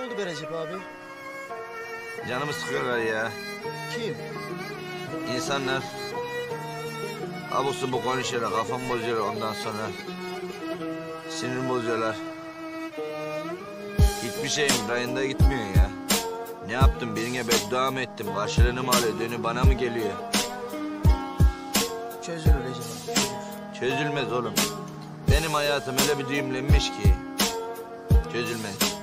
oldu be Recep abi? Canımı sıkıyorlar ya. Kim? İnsanlar abuk subuk konuşuyorlar, kafamı bozuyorlar ondan sonra. Sinirimi bozuyorlar. Hiçbir şeyim rayında gitmiyor ya. Ne yaptım, birine beddua mı ettim? Karşılığını mı alıyor, dönü bana mı geliyor? Çözülür Recep abi, çözülür. Çözülmez oğlum. Benim hayatım öyle bir düğümlenmiş ki. Çözülmez.